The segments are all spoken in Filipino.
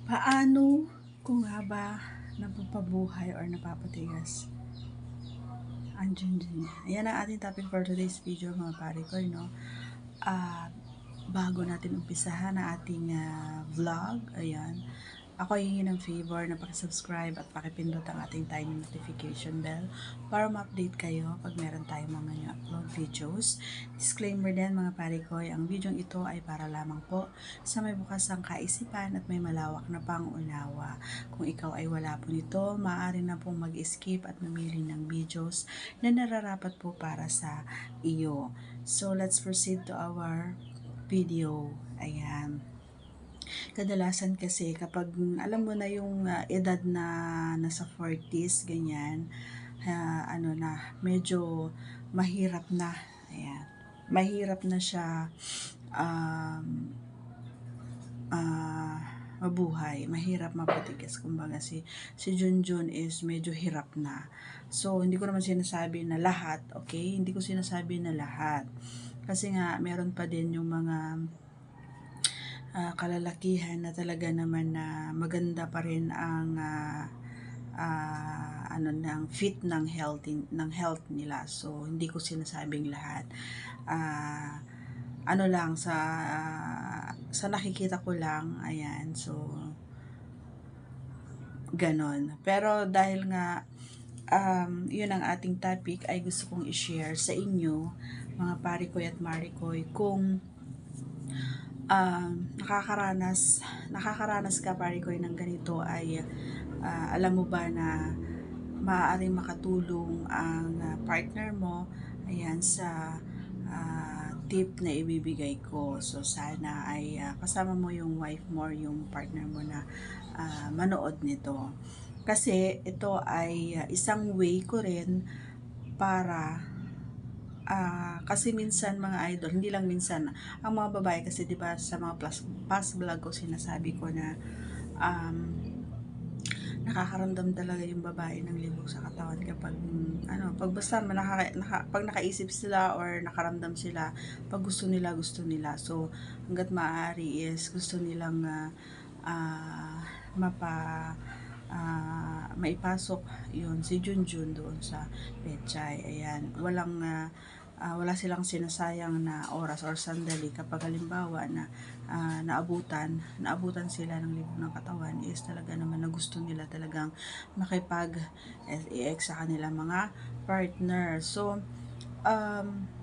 Paano ko nga ba napapabuhay or napapatigas ang Junjun? Ayan ang ating topic for today's video, mga pare ko, no? Bago natin umpisahan ang ating vlog, ayan, ako ay hingin ng favor na pakisubscribe at pakipindot ang ating tiny notification bell para ma-update kayo pag meron tayong mga new upload videos. Disclaimer din, mga pare ko, ang video ito ay para lamang po sa may bukas ang kaisipan at may malawak na pangunawa. Kung ikaw ay wala po nito, maaari na pong mag-skip at mamili ng videos na nararapat po para sa iyo. So let's proceed to our video. Ayan. Kadalasan kasi kapag alam mo na yung edad na nasa 40s, ganyan, ano na, medyo mahirap na. Ayan. Mahirap na siya mabuhay, mahirap mapatigas. Kumbaga si Junjun is medyo hirap na. So hindi ko naman sinasabi na lahat, okay? Hindi ko sinasabi na lahat. Kasi nga meron pa din yung mga kalalakihan na talaga naman na maganda pa rin ang ng fit ng health nila. So hindi ko sinasabing lahat. Ano lang sa nakikita ko lang, ayan. So ganon. Pero dahil nga yun ang ating topic, ay gusto kong i-share sa inyo, mga parikoy at marikoy, kung nakakaranas ka parikoy ng ganito, ay alam mo ba na maaaring makatulong ang partner mo, ayan, sa tip na ibibigay ko. So sana ay kasama mo yung wife mo or yung partner mo na manood nito, kasi ito ay isang way ko rin para kasi minsan, mga idol, hindi lang minsan, ang mga babae kasi 'di ba sa mga past vlog ko sinasabi ko na nakakaramdam talaga yung babae ng libog sa katawan kapag pag basta pag nakaisip sila or nakaramdam sila, pag gusto nila. So hangga't maaari is gusto nilang maipasok yun si Junjun doon sa Pechay. Ayan, wala silang sinasayang na oras or sandali kapag halimbawa na naabutan sila ng libog ng katawan, is talaga naman na gusto nila talagang makipag-ex sa kanilang mga partner. So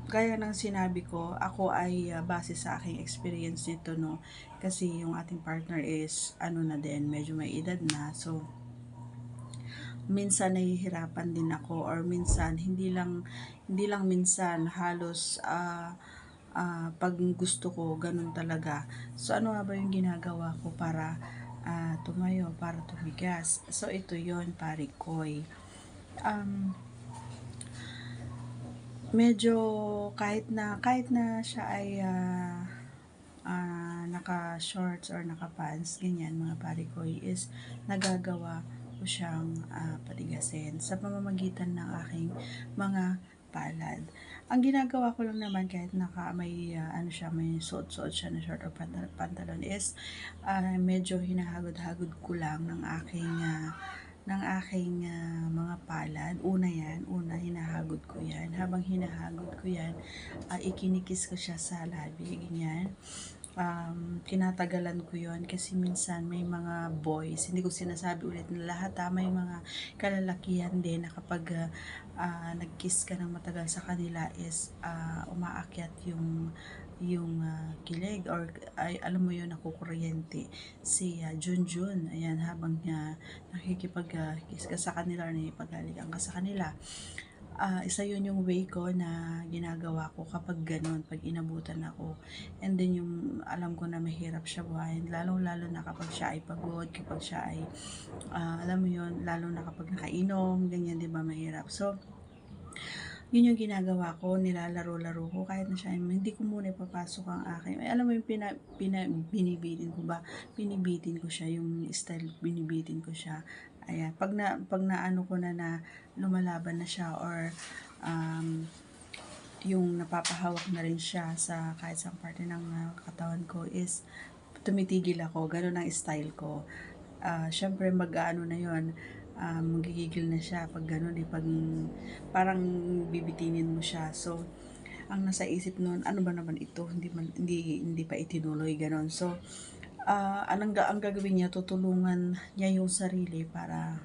gaya ng sinabi ko, ako ay base sa aking experience nito, no, kasi yung ating partner is na din, medyo may edad na. So minsan nahihirapan din ako, or minsan hindi lang minsan, halos pag gusto ko ganun talaga. So ano nga ba yung ginagawa ko para tumayo, para tumigas? So ito yon, parikoy. Medyo kahit na siya ay naka shorts or naka pants, ganyan, mga parikoy, is nagagawa ko siyang patigasin sa pamamagitan ng aking mga palad. Ang ginagawa ko lang naman, kahit may may suot-suot siya na short or pantalon, is medyo hinahagod-hagod ko lang ng aking mga palad. Una hinahagod ko yan. Habang hinahagod ko yan, ikinikis ko siya sa labi, ganyan. Kinatagalan ko yon, kasi minsan may mga boys, hindi ko sinasabi ulit na lahat, may mga kalalakihan din na kapag nag-kiss ka ng matagal sa kanila, is umaakyat yung kilig, or ay alam mo yun, nakukuryente si Junjun, ayan, habang nakikipag-kiss ka sa kanila or nakikipaghalikan ka sa kanila. Isa yun yung way ko na ginagawa ko kapag ganun, pag inabutan ako. And then yung alam ko na mahirap siya buhayin, lalo na kapag siya ay pagod, kapag siya ay alam mo yun, lalo na kapag nakainom, ganyan, di ba, mahirap. So yun yung ginagawa ko, nilalaro-laro ko kahit na siya, hindi ko muna ipapasok ang akin. Ay, alam mo yung binibitin ko ba? Binibitin ko siya, yung style, binibitin ko siya. Ayan, pag naano ko na lumalaban na siya, or yung napapahawak na rin siya sa kahit sa parte ng katawan ko, is tumitigil ako. Ganun ang style ko. syempre mag-aano na yon, magigigil na siya pag gano'n, eh, pag parang bibitinin mo siya. So, ang nasa isip nun, ano ba naman ito, hindi pa itinuloy, gano'n. So, ang gagawin niya, tutulungan niya yung sarili para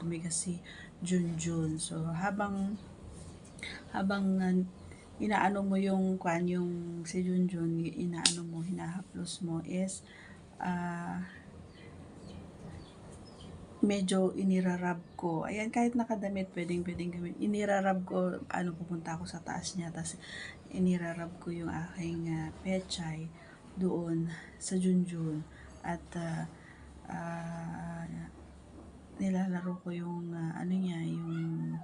tumigas si Junjun. So, habang inaano mo yung yung si Junjun, inaano mo, hinahaplos mo is ah, medyo inirarab ko. Ayan, kahit nakadamit, pwedeng gawin. Inirarab ko, pupunta ako sa taas niya, tapos inirarab ko yung aking pechay doon sa Junjun. At nilalaro ko yung ano niya, yung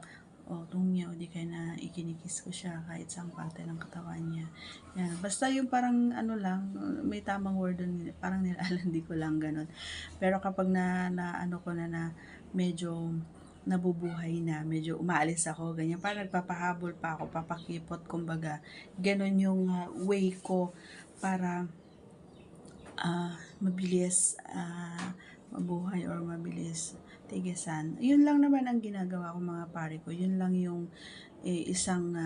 utong niya, o di kaya na ikinikis ko siya kahit saang parte ng katawan niya. Yan. Basta yung parang ano lang, may tamang word doon, parang nilalandi ko lang ganun. Pero kapag na ano ko na medyo nabubuhay na, medyo umaalis ako, ganyan, parang nagpapahabol pa ako, papakipot, kumbaga, ganun yung way ko para mabilis mabuhay or mabilis tigasan. Yun lang naman ang ginagawa ko, mga pare ko. Yun lang yung isang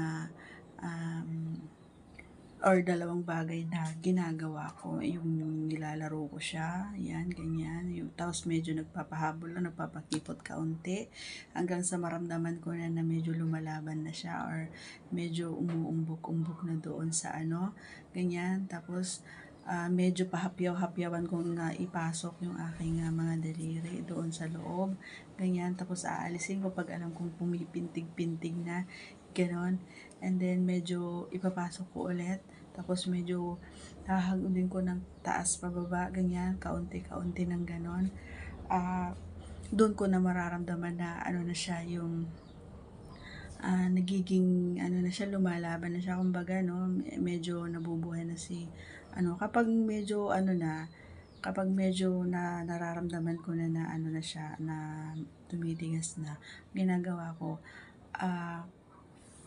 or dalawang bagay na ginagawa ko. Yung nilalaro ko siya, yan, ganyan. Tapos medyo nagpapahabol lang, nagpapakipot kaunti, hanggang sa maramdaman ko na medyo lumalaban na siya, or medyo umuumbok-umbok na doon sa ano, ganyan. Tapos medyo pahapyaw-hapyawan kong ipasok yung aking mga daliri doon sa loob, ganyan. Tapos aalisin ko pag alam kong pumipintig-pintig na, ganon. And then medyo ipapasok ko ulit, tapos medyo hahagudin ko ng taas pababa, ganyan, kaunti-kaunti ng ganon. Doon ko na mararamdaman na ano na siya, yung nagiging ano na siya, lumalaban na siya, kumbaga, no, medyo nabubuhay na si kapag medyo kapag medyo nararamdaman ko na ano na siya, na tumitigas na, ginagawa ko,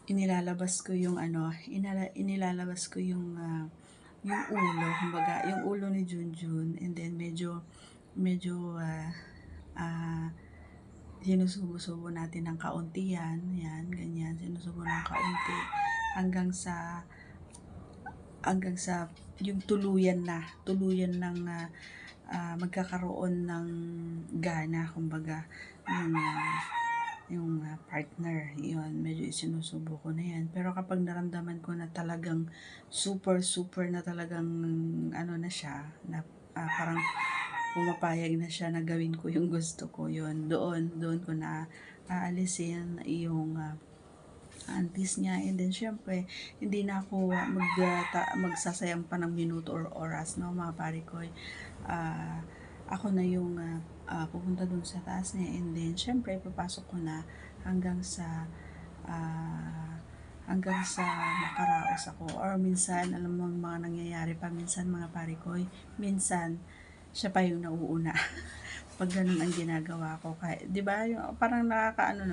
inilalabas ko yung inilalabas ko yung ulo, kumbaga, yung ulo ni Junjun, and then medyo sinusubo-subo natin ng kaunti yan, ganyan, sinusubo ng kaunti hanggang sa yung tuluyan ng magkakaroon ng gana, kumbaga, yung partner, yun, medyo isinusubo ko na yan. Pero kapag naramdaman ko na talagang super na talagang ano na siya, na parang pumapayag na siya na gawin ko yung gusto ko, yun, doon ko na aalisin yung antis niya. And then syempre, hindi na ako magsasayang pa ng minuto or oras, no, mga pare ko. Ako na yung pupunta dun sa taas niya, and then syempre papasok ko na hanggang sa makaraos ako. Or minsan, alam mo mga nangyayari pa minsan, mga pare ko, minsan siya pa yung nauuna. Pag ganun ang ginagawa ko, kaya, 'di ba, yung parang nakakaano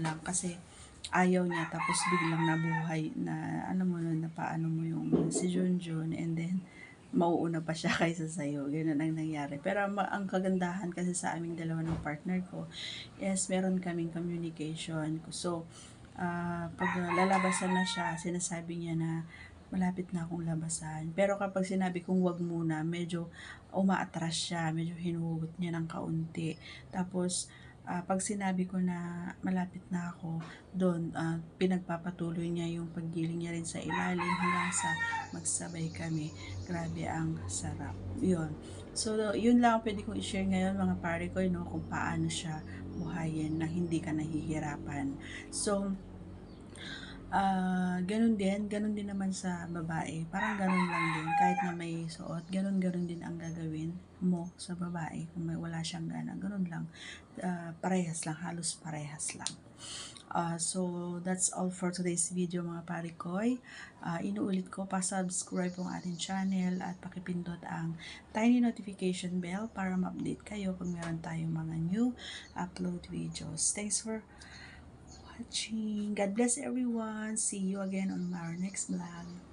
lang, kasi ayaw niya, tapos biglang nabuhay na, alam mo na paano mo yung si Junjun, and then mauuna pa siya kaysa sa'yo. Ganun ang nangyari. Pero ang kagandahan kasi sa aming dalawa ng partner ko is meron kaming communication. So, pag lalabasan na siya, sinasabi niya na malapit na akong labasan. Pero kapag sinabi kong wag muna, medyo umaatras siya, medyo hinuhugot niya ng kaunti. Tapos, pag sinabi ko na malapit na ako, doon, pinagpapatuloy niya yung paggiling niya rin sa ilalim hanggang sa magsabay kami. Grabe ang sarap. Yun. So, yun lang ang pwede kong i-share ngayon, mga pare ko, no, kung paano siya buhayin na hindi ka nahihirapan. So, ganun din naman sa babae. Parang ganun lang din. Kahit na may suot, ganun din ang gagawin mo sa babae. Kung wala siyang gana, ganun lang. Parehas lang, halos parehas lang. So, that's all for today's video, mga parikoy. Inuulit ko, pa-subscribe po ang ating channel at pakipindot ang tiny notification bell para ma-update kayo pag meron tayong mga new upload videos. Thanks for watching. God bless everyone. See you again on our next vlog.